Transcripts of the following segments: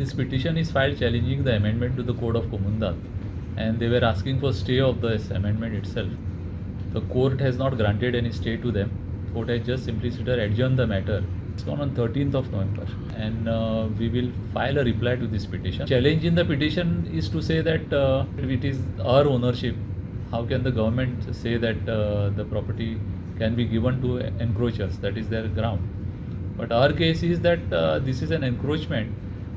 this petition is filed challenging the amendment to the Code of Comundat, and they were asking for stay of this amendment itself. The court has not granted any stay to them. Court has just simply said adjourn the matter. It's gone on 13th of November, and we will file a reply to this petition. Challenge in the petition is to say that it is our ownership. How can the government say that the property can be given to encroachers? That is their ground. But our case is that this is an encroachment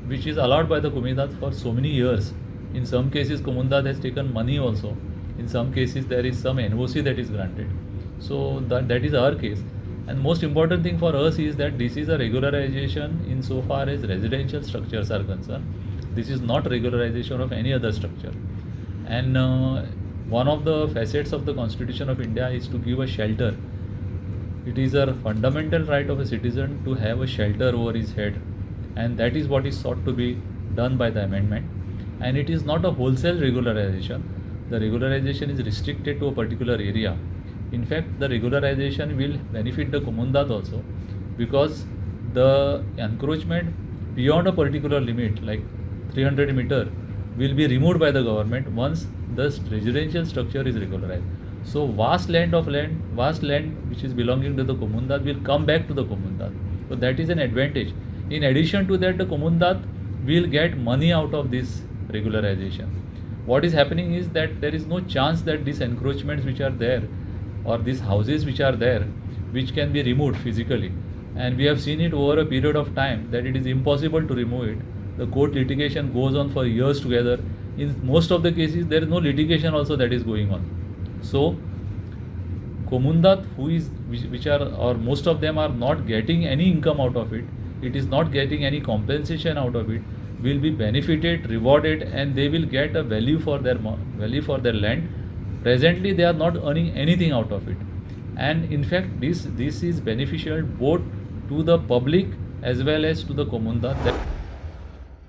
which is allowed by the Comundat for so many years. In some cases, Comundat has taken money also. In some cases, there is some NOC that is granted. So that is our case. And most important thing for us is that this is a regularization insofar as residential structures are concerned. This is not regularization of any other structure. And one of the facets of the Constitution of India is to give a shelter. It is a fundamental right of a citizen to have a shelter over his head, and that is what is sought to be done by the amendment. And it is not a wholesale regularization. The regularization is restricted to a particular area. In fact, the regularization will benefit the Comundat also, because the encroachment beyond a particular limit, like 300 meter, will be removed by the government once the residential structure is regularized. So vast land which is belonging to the Comundat will come back to the Comundat. So that is an advantage. In addition to that, the Comundat will get money out of this regularization. What is happening is that there is no chance that these encroachments which are there, or these houses which are there, which can be removed physically, and we have seen it over a period of time that it is impossible to remove it. The court litigation goes on for years together. In most of the cases, there is no litigation also that is going on. So Comundat, which are, or most of them are not getting any income out of it, it is not getting any compensation out of it, will be benefited, rewarded, and they will get a value for their land. Presently, they are not earning anything out of it, and in fact, this is beneficial both to the public as well as to the Comundat.